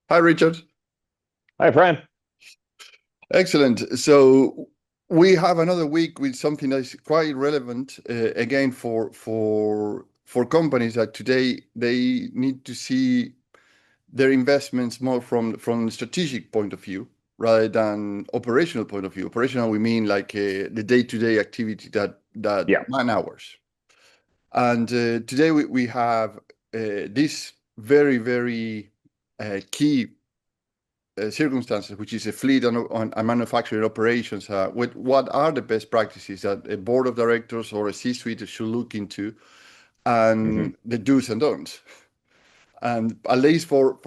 Hi, Richard. Hi, Fran. Excellent. So we have another week with something that's quite relevant again for companies that today they need to see their investments more from strategic point of view rather than operational point of view. Operational, we mean like the day-to-day activity that Yeah, man hours. And today we have this very key circumstances, which is a fleet and manufacturing operations, what are the best practices that a board of directors or a C-suite should look into, hmm and the do's and don'ts, and at least for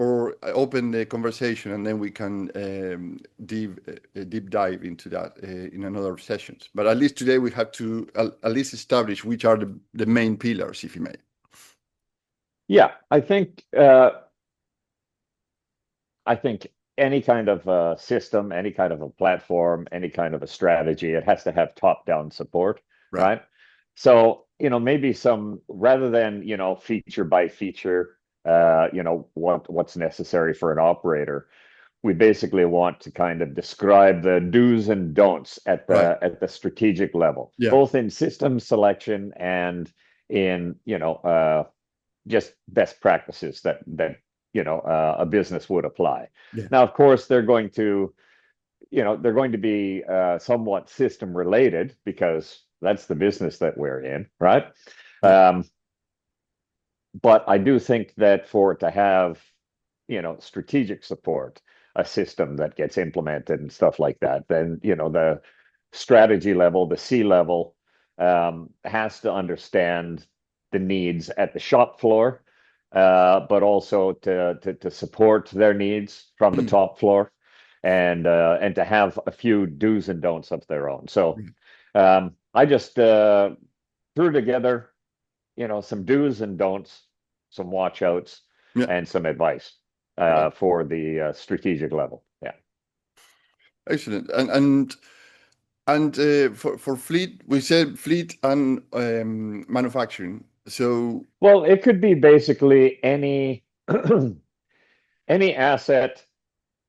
open the conversation, and then we can deep dive into that in another sessions. But at least today we have to at least establish which are the main pillars, if you may. yeah. I think any kind of a system, any kind of a platform, any kind of a strategy, it has to have top-down support, Right. right? So, maybe some rather than, feature by feature, what's necessary for an operator. We basically want to kind of describe the do's and don'ts at Right. the strategic level, Yeah. both in system selection and in, just best practices that a business would apply. Yeah. Now, of course, they're going to be somewhat system related because that's the business that we're in, right? Yeah. Um, but I do think that for it to have, strategic support, a system that gets implemented and stuff like that, then, the strategy level, the C level, has to understand the needs at the shop floor, but also to support their needs from the top floor, and to have a few do's and don'ts of their own. So I just threw together, some do's and don'ts, some watch outs, Yeah. and some advice Right. for the strategic level. Yeah. Excellent. And for fleet, we said fleet and manufacturing. So, Well, it could be basically any any asset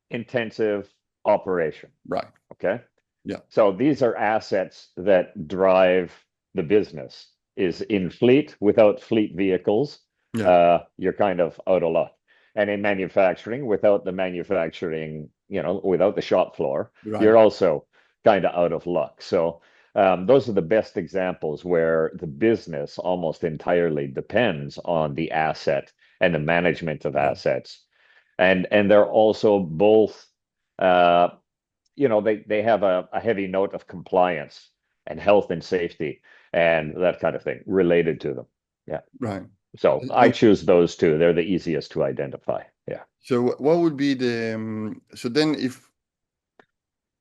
intensive operation. right. Okay. Yeah. So these are assets that drive the business. Is in fleet, without fleet vehicles, Yeah. you're kind of out of luck. And in manufacturing, without the manufacturing, without the shop floor, Right. you're also kind of out of luck. So those are the best examples where the business almost entirely depends on the asset and the management of Right. assets. And they're also both uh, they have a heavy note of compliance and health and safety and that kind of thing related to them. Yeah. Right. So I So, choose those two. They're the easiest to identify. Yeah. so what would be the so then if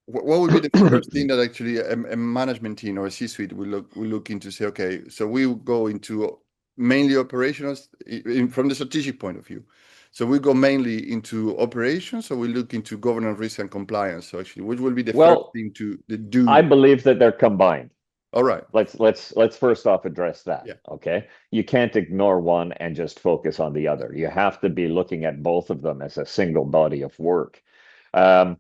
what would be the first thing that actually a management team or a C-suite will look into, say, okay, so we will go into mainly operations from the strategic point of view. So we go mainly into operations, so we look into governance, risk, and compliance. So actually, which will be the first Well, thing to I do? believe that they're combined. All right. Let's first off address that. Yeah. Okay. You can't ignore one and just focus on the other. You have to be looking at both of them as a single body of work. Um,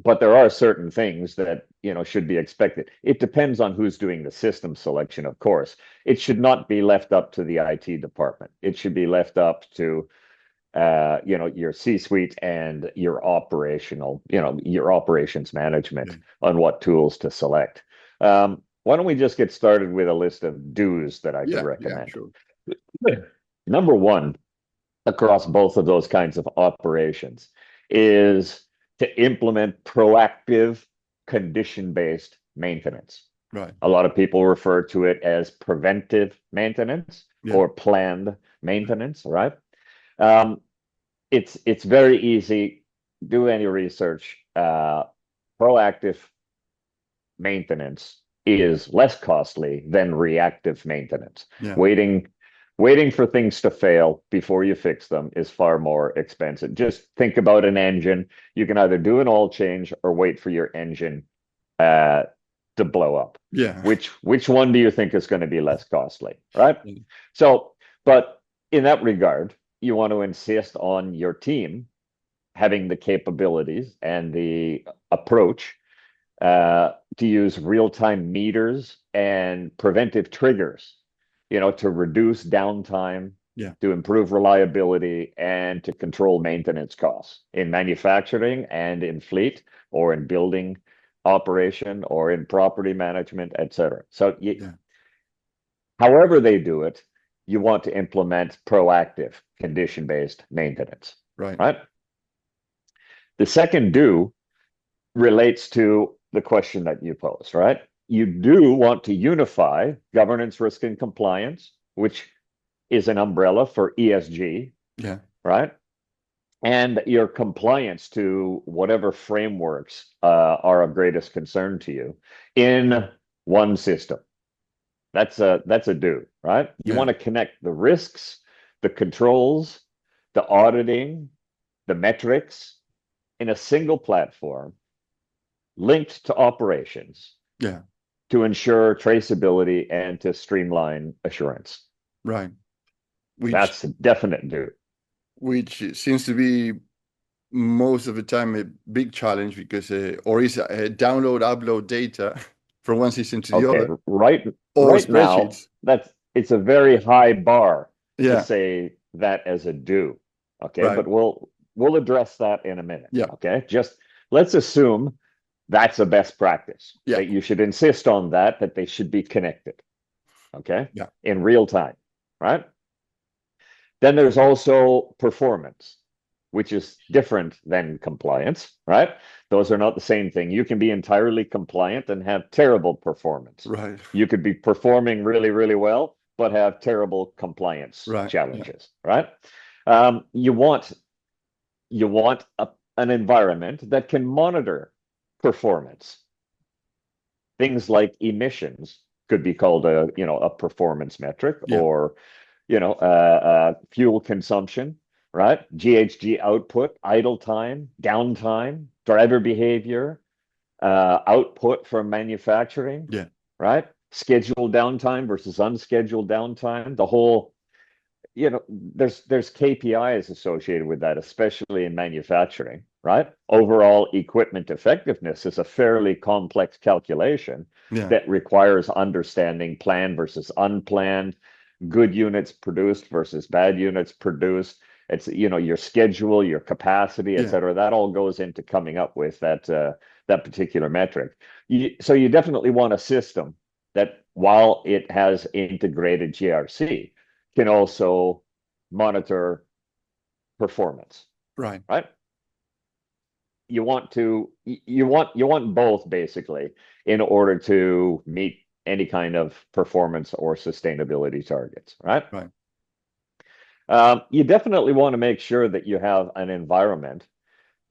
but there are certain things that should be expected. It depends on who's doing the system selection, of course. It should not be left up to the IT department. It should be left up to your C-suite and your operations Yeah. management on what tools to select. Why don't we just get started with a list of do's that I could Yeah. Yeah. recommend? Sure. Number one, across both of those kinds of operations, is to implement proactive condition-based maintenance. Right. A lot of people refer to it as preventive maintenance Yeah. or planned maintenance, right? Um, it's very easy. Do any research. Proactive maintenance is less costly than reactive maintenance. Yeah. Waiting, waiting for things to fail before you fix them is far more expensive. Just think about an engine. You can either do an oil change or wait for your engine uh, to blow up. Yeah. Which one do you think is going to be less costly, right? Yeah. So, but in that regard, you want to insist on your team. having the capabilities and the approach to use real-time meters and preventive triggers, to reduce downtime, to improve reliability, and to control maintenance costs in manufacturing and in fleet or in building operation or in property management, etc. So however they do it, you want to implement proactive condition-based maintenance, right? The second do relates to the question that you posed, right? You do want to unify governance, risk, and compliance, which is an umbrella for ESG, right? And your compliance to whatever frameworks are of greatest concern to you in one system. That's a do, right? You want to connect the risks, the controls, the auditing, the metrics in a single platform linked to operations to ensure traceability and to streamline assurance. Right. That's a definite do. Which seems to be most of the time a big challenge because or is a download, upload data from one system to the other. Right Spreadsheets. Now, it's a very high bar to say that as a do. Okay, but we'll address that in a minute. Okay, just let's assume that's a best practice. That you should insist on that they should be connected. Okay, in real time, right? Then there's also performance, which is different than compliance, right? Those are not the same thing. You can be entirely compliant and have terrible performance. Right. You could be performing really, really well, but have terrible compliance challenges, right? You want an environment that can monitor performance. Things like emissions could be called a performance metric, or fuel consumption, right? GHG output, idle time, downtime, driver behavior, output from manufacturing, right? Scheduled downtime versus unscheduled downtime. The whole, there's KPIs associated with that, especially in manufacturing, right? Overall equipment effectiveness is a fairly complex calculation that requires understanding planned versus unplanned, good units produced versus bad units produced. It's your schedule, your capacity, etc. That all goes into coming up with that particular metric. So you definitely want a system that, while it has integrated GRC, can also monitor performance. Right. You want both, basically, in order to meet any kind of performance or sustainability targets, right? You definitely want to make sure that you have an environment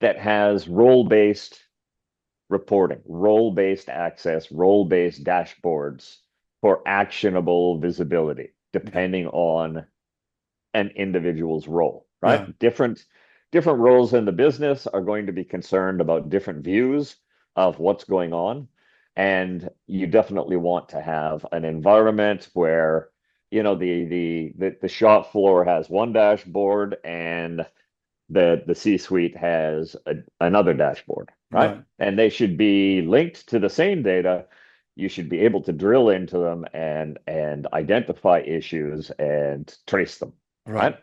that has role-based reporting, role-based access, role-based dashboards for actionable visibility, depending on an individual's role, right? Different roles in the business are going to be concerned about different views of what's going on. And you definitely want to have an environment where, the shop floor has one dashboard and the C-suite has another dashboard, right? And they should be linked to the same data. You should be able to drill into them and identify issues and trace them, right?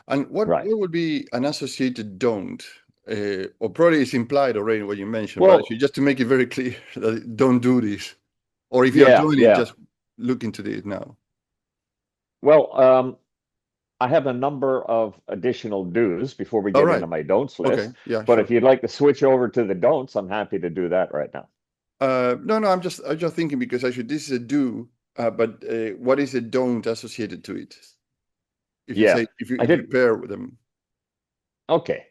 And what would be an associated don't? Or probably it's implied already in what you mentioned, but actually, just to make it very clear that don't do this. Or if you're doing it, just look into it now. Well, I have a number of additional do's before we get into my don'ts list. But if you'd like to switch over to the don'ts, I'm happy to do that right now. No, I'm just thinking, because actually this is a do, but what is a don't associated to it? If you say, if you pair with them. Okay.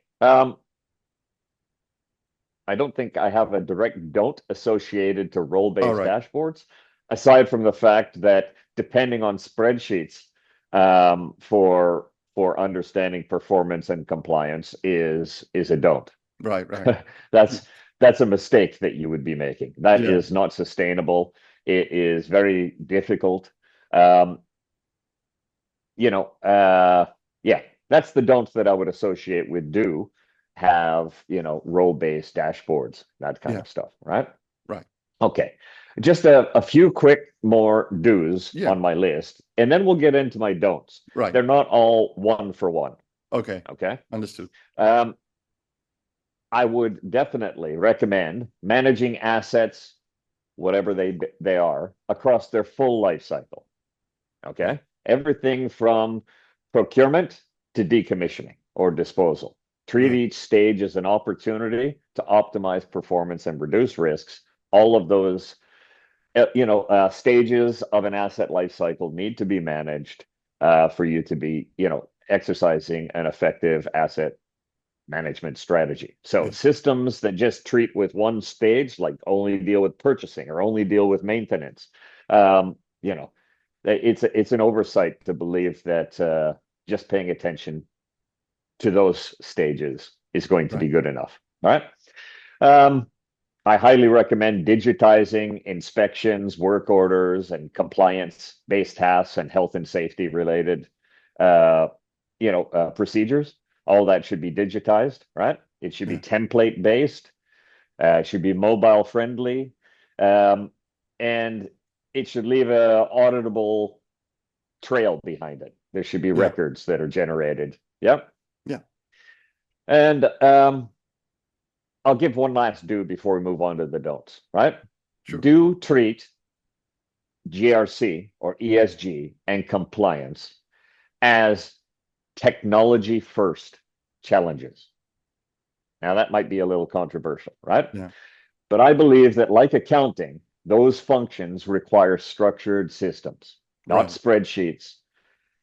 I don't think I have a direct don't associated to role-based dashboards, aside from the fact that depending on spreadsheets, for understanding performance and compliance is a don't. Right. That's a mistake that you would be making. That is not sustainable. It is very difficult. That's the don'ts that I would associate with do. have, role-based dashboards, that kind Yeah. of stuff, right? Right. Okay. Just a few quick more do's Yeah. on my list, and then we'll get into my don'ts. Right. They're not all one for one. Okay. Okay. Understood. Um, I would definitely recommend managing assets, whatever they are, across their full life cycle. Right. Okay. Everything from procurement to decommissioning or disposal. Treat Right. each stage as an opportunity to optimize performance and reduce risks. All of those, stages of an asset life cycle need to be managed for you to be, exercising an effective asset management strategy. So Yeah. systems that just treat with one stage, like only deal with purchasing or only deal with maintenance, um, you know, it's an oversight to believe that just paying attention to those stages is going to be Right. good enough. All right. Um, I highly recommend digitizing inspections, work orders, and compliance-based tasks and health and safety related, uh, procedures. All that should be digitized, right? It should be Yeah. template-based. It should be mobile friendly, um, and it should leave a auditable trail behind it. There should be Yeah. records that are generated. Yep. Yeah. And I'll give one last do before we move on to the don'ts, right? Sure. Do treat GRC or ESG and compliance as technology first challenges. Now, that might be a little controversial, right? Yeah. But I believe that, like accounting, those functions require structured systems, not Right. spreadsheets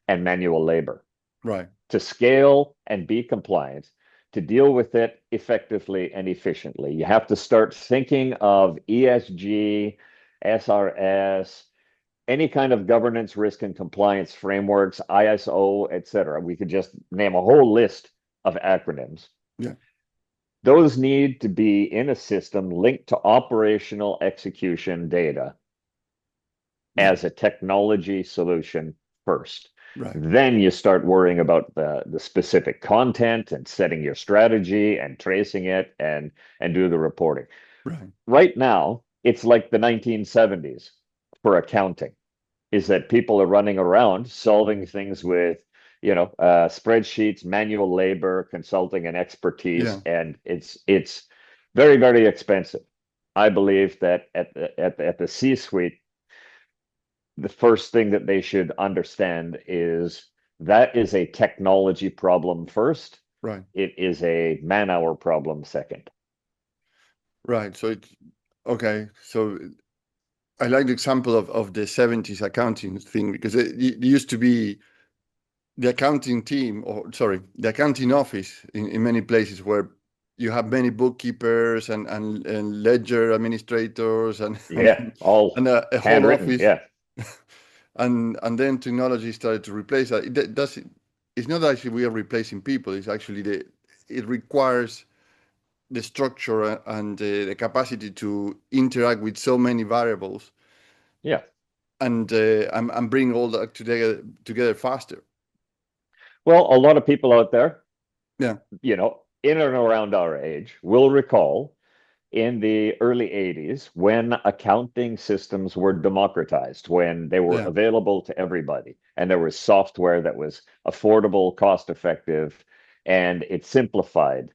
and manual labor. Right. To scale and be compliant, to deal with it effectively and efficiently, you have to start thinking of ESG, SRS, any kind of governance, risk, and compliance frameworks, ISO, etc. We could just name a whole list of acronyms. Yeah. Those need to be in a system linked to operational execution data Yeah. as a technology solution first. Right. Then you start worrying about the specific content and setting your strategy and tracing it and do the reporting. Right. Right now, it's like the 1970s for accounting, is that people are running around solving things with, spreadsheets, manual labor, consulting, and expertise, Yeah. and it's very, very expensive. I believe that at the C-suite, the first thing that they should understand is that is a technology problem first. Right. It is a man-hour problem second. Right. So it's okay. So I like the example of the 70s accounting thing because it used to be the accounting team, or sorry, the accounting office in many places where you have many bookkeepers and ledger administrators and Yeah, all and a whole handwritten. office. Yeah, And then technology started to replace that. It's not actually we are replacing people. It's actually it requires the structure and the capacity to interact with so many variables yeah. and bring all that together faster. Well, a lot of people out there, Yeah, in and around our age, will recall in the early 80s when accounting systems were democratized, when they were yeah, available to everybody, and there was software that was affordable, cost effective, and it simplified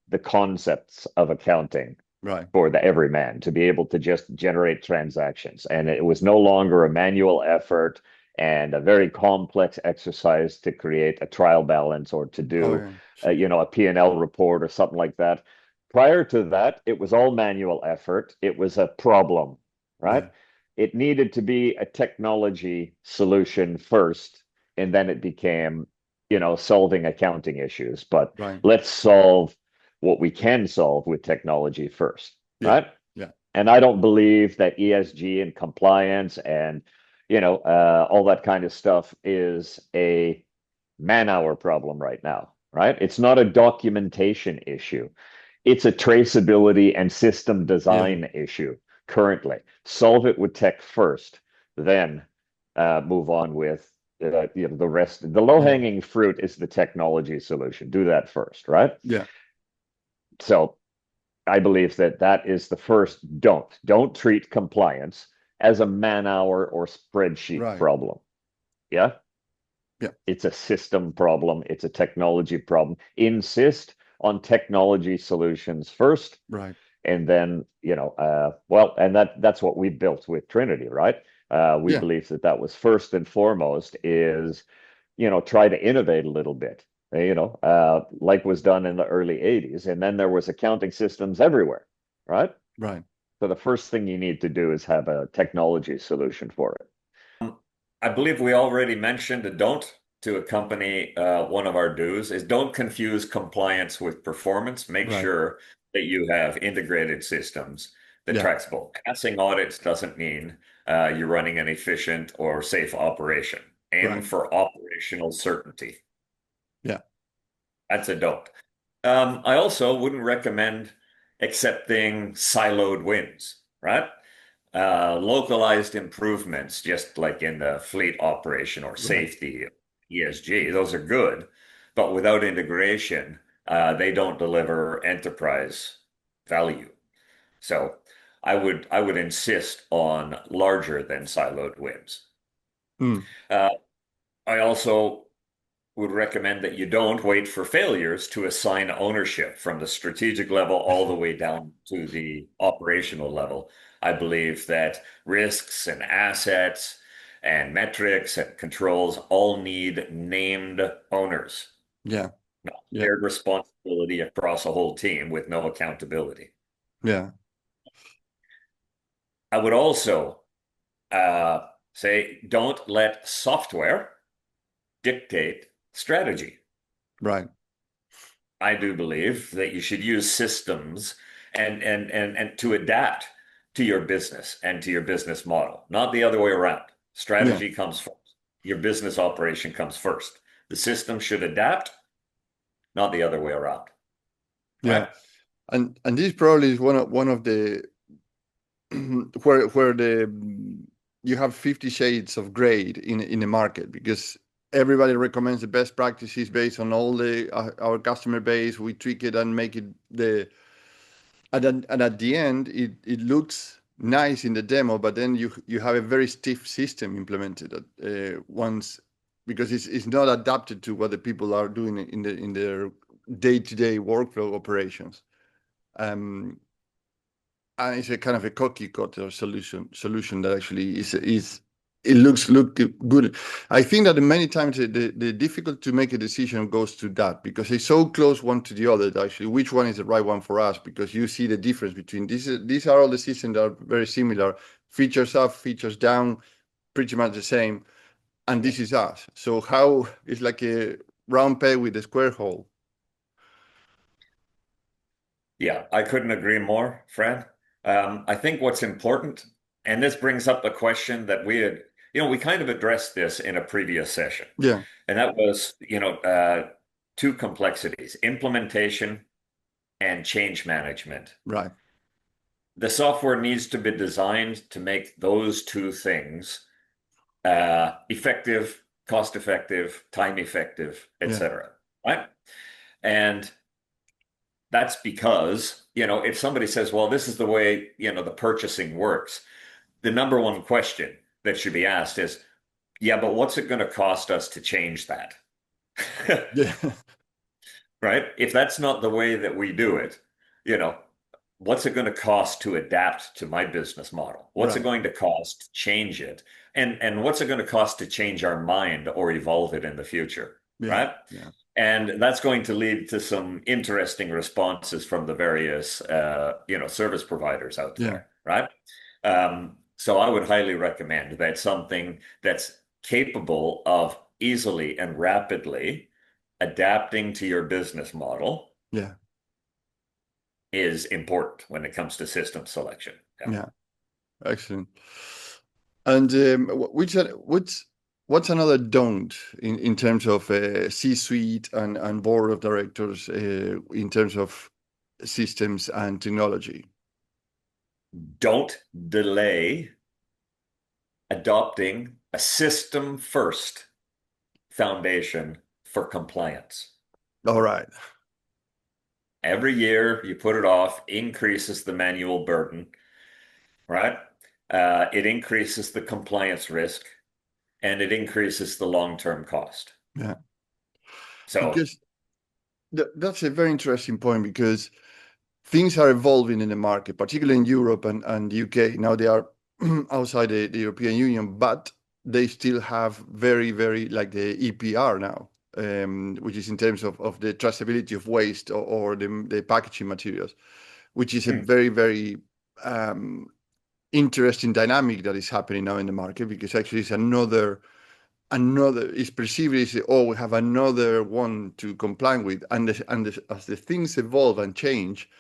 the concepts of accounting right. for the everyman to be able to just generate transactions. And it was no longer a manual effort and a very complex exercise to create a trial balance or to Oh do, yeah, a P&L report or something like that. Prior to that, it was all manual effort. It was a problem, right? yeah, It needed to be a technology solution first, and then it became, solving accounting issues. But right. let's solve what we can solve with technology first, Yeah, right? yeah, And I don't believe that ESG and compliance and all that kind of stuff is a man-hour problem right now, right? It's not a documentation issue. It's a traceability and system yeah, design issue currently. Solve it with tech first, then move on with the rest. The yeah, low-hanging fruit is the technology solution. Do that first, right? yeah. So I believe that that is the first don't treat compliance as a man-hour or spreadsheet Right. problem. Yeah. Yeah. It's a system problem. It's a technology problem. Insist on technology solutions first, Right. and then well, and that's what we built with Trinity, right? We Yeah. believe that that was first and foremost is try to innovate a little bit, like was done in the early 80s, and then there was accounting systems everywhere, right? Right. So the first thing you need to do is have a technology solution for it. I believe we already mentioned a don't to accompany one of our do's is don't confuse compliance with performance. Make Right. sure that you have integrated systems that Yeah. tracks both. Passing audits doesn't mean you're running an efficient or safe operation. Aim Right. for operational certainty. Yeah. That's a don't. I also wouldn't recommend accepting siloed wins, right? Localized improvements, just like in the fleet operation or Right. safety, ESG, those are good, but without integration, they don't deliver enterprise value. So I would insist on larger than siloed wins. Mm. Uh, I also would recommend that you don't wait for failures to assign ownership from the strategic level all the way down to the operational level. I believe that risks and assets and metrics and controls all need named owners, Yeah. not Yeah. shared responsibility across a whole team with no accountability. Yeah. I would also say don't let software dictate strategy. Right. I do believe that you should use systems and to adapt to your business and to your business model, not the other way around. Yeah. Strategy comes first. Your business operation comes first. The system should adapt, not the other way around. Yeah. Right? And this probably is one of the where the you have 50 shades of gray in the market because everybody recommends the best practices based on all the our customer base. We tweak it and make it the and at the end it looks nice in the demo, but then you have a very stiff system implemented once because it's not adapted to what the people are doing in their day-to-day workflow operations. Um, and it's a kind of a cookie cutter solution that actually is it look good. I think that many times the difficult to make a decision goes to that because it's so close one to the other that actually which one is the right one for us because you see the difference between these are all the systems that are very similar, features up, features down, pretty much the same, and Yeah. this is us. So how it's like a round peg with a square hole. Yeah, I couldn't agree more, Fran. I think what's important, and this brings up a question that we kind of addressed this in a previous session, Yeah, and that was, two complexities, implementation and change management. right. The software needs to be designed to make those two things effective, cost effective, time effective, Yeah, etc. Right? And that's because, if somebody says, well, this is the way, the purchasing works, the number one question that should be asked is, yeah, but what's it going to cost us to change that? yeah, Right? If that's not the way that we do it, you know, what's it going to cost to adapt to my business model? What's it right. going to cost to change it? And what's it going to cost to change our mind or evolve it in the future? Yeah, Right? yeah, And that's going to lead to some interesting responses from the various, service providers out yeah, there, right? So I would highly recommend that something that's capable of easily and rapidly adapting to your business model yeah, is important when it comes to system selection. Yeah. yeah. Excellent. And what's another don't in terms of C-suite and board of directors in terms of systems and technology? Don't delay adopting a system first foundation for compliance. All right. Every year you put it off, increases the manual burden, right? It increases the compliance risk and it increases the long-term cost. Yeah. So, Because that's a very interesting point, because things are evolving in the market, particularly in Europe and UK. Now they are outside the European Union, but they still have very, very like the EPR now, which is in terms of the traceability of waste, or the packaging materials, which is a very, very interesting dynamic that is happening now in the market, because actually it's another is perceived as, oh, we have another one to comply with, as the things evolve and change,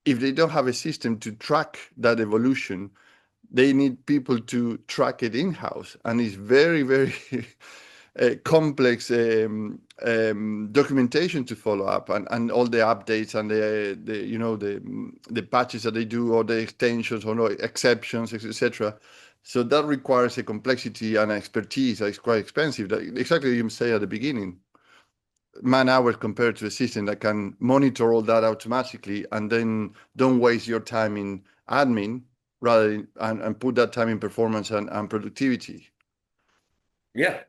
if they don't have a system to track that evolution, they need people to track it in-house, and it's very, very complex documentation to follow up, and all the updates and the patches that they do, or the extensions, or no exceptions, etc. So that requires a complexity and expertise that is quite expensive. That, exactly as you say at the beginning, man hours compared to a system that can monitor all that automatically, and then don't waste your time in admin, and put that time in performance and productivity. yeah,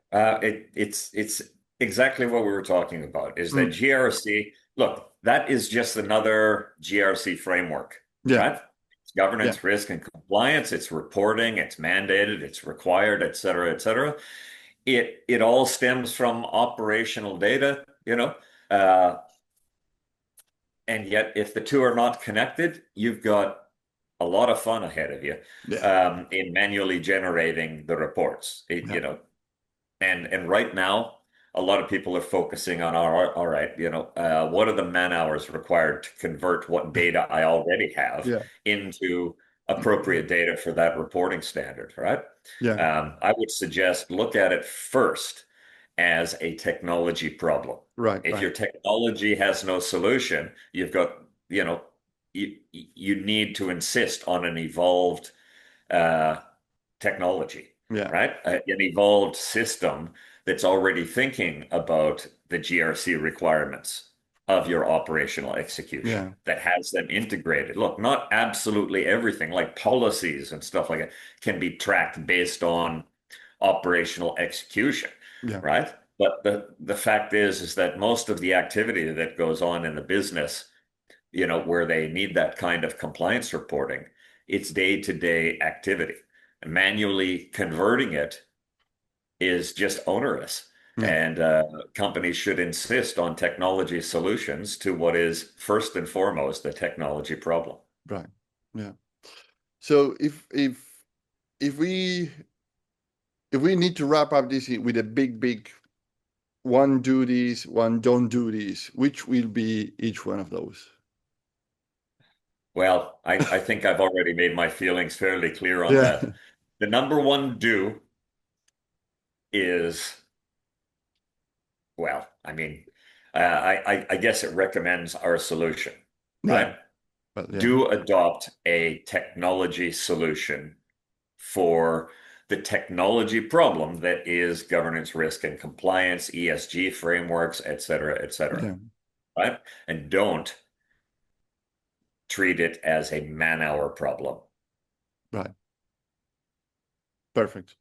it's exactly what we were talking about, is that Mm. GRC, look, that is just another GRC framework, Yeah, right? It's yeah, governance, risk, and compliance, it's reporting, it's mandated, it's required, et cetera, et cetera. It all stems from operational data, and yet if the two are not connected, you've got a lot of fun ahead of you yeah, in manually generating the reports. yeah, And right now, a lot of people are focusing on, all right, what are the man hours required to convert what data I already have yeah, into appropriate data for that reporting standard, right? yeah. I would suggest look at it first as a technology problem. Right, If right. your technology has no solution, you've got, you need to insist on an evolved uh, technology, Yeah, right? An evolved system that's already thinking about the GRC requirements of your operational execution, yeah, that has them integrated. Look, not absolutely everything, like policies and stuff like that, can be tracked based on operational execution, yeah, right? But the fact is that most of the activity that goes on in the business, where they need that kind of compliance reporting, it's day-to-day activity. Manually converting it is just onerous. yeah. And companies should insist on technology solutions to what is first and foremost a technology problem. Right. Yeah. So if we need to wrap up this with a big one, do this, one, don't do this, which will be each one of those? Well, I think I've already made my feelings fairly clear on Yeah. that. The number one do is, well, I mean, I guess it recommends our solution, Yeah. right? But yeah. Do adopt a technology solution for the technology problem that is governance, risk, and compliance, ESG frameworks, et cetera, Yeah. right? And don't treat it as a man-hour problem. Right. Perfect.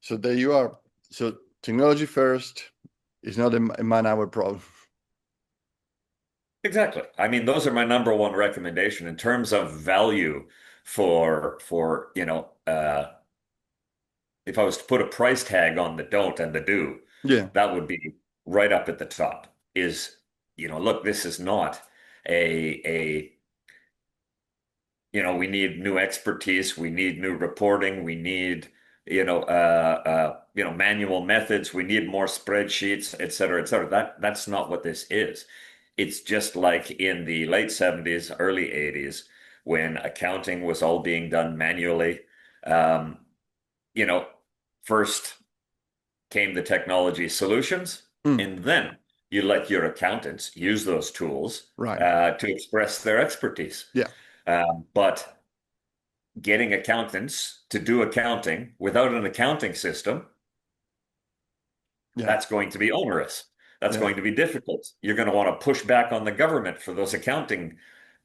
So there you are. So technology first is not a man-hour problem. Exactly. I mean, those are my number one recommendation in terms of value for if I was to put a price tag on the don't and the do, Yeah. that would be right up at the top. Is, look, this is not a we need new expertise, we need new reporting, we need manual methods, we need more spreadsheets, et cetera, et cetera. That's not what this is. It's just like in the late 70s, early 80s, when accounting was all being done manually. Um, you know, First came the technology solutions, Mm. and then you let your accountants use those tools Right. to express their expertise. Yeah. But getting accountants to do accounting without an accounting system, Yeah. that's going to be onerous. That's Yeah. going to be difficult. You're going to want to push back on the government for those accounting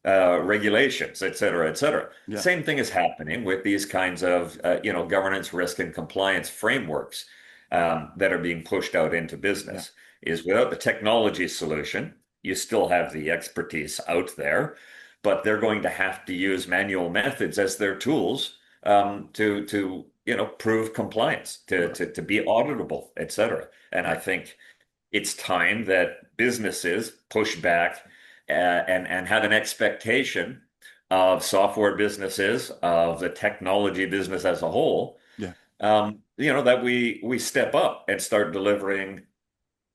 regulations, et cetera, et cetera. Yeah. Same thing is happening with these kinds of governance, risk, and compliance frameworks that are being pushed out into business. Is without the technology solution, you still have the expertise out there, but they're going to have to use manual methods as their tools to prove compliance, to be auditable, et cetera. And I think it's time that businesses push back and have an expectation of software businesses, of the technology business as a whole, Yeah. that we step up and start delivering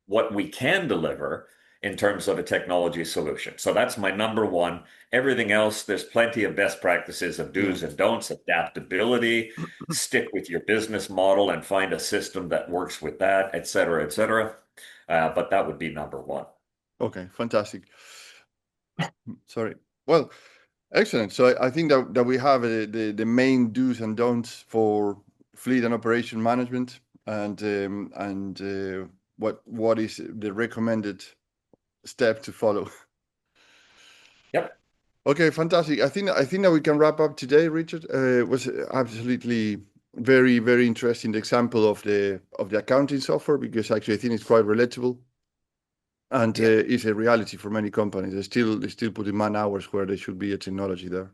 what we can deliver in terms of a technology solution. So that's my number one. Everything else, there's plenty of best practices of do's and don'ts, adaptability, stick with your business model and find a system that works with that, et cetera, et cetera. But that would be number one. Okay, fantastic. Sorry. Well, excellent. So I think that we have the main do's and don'ts for fleet and operation management, and what is the recommended step to follow. Yep. Okay, fantastic. I think that we can wrap up today, Richard. It was absolutely very, very interesting example of the accounting software, because actually I think it's quite relatable, and it's a reality for many companies. They still putting man hours where there should be a technology there.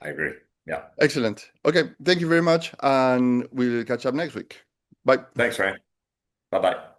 I agree. Yeah. Excellent. Okay, thank you very much, and we'll catch up next week. Bye. Thanks, Ryan. Bye-bye.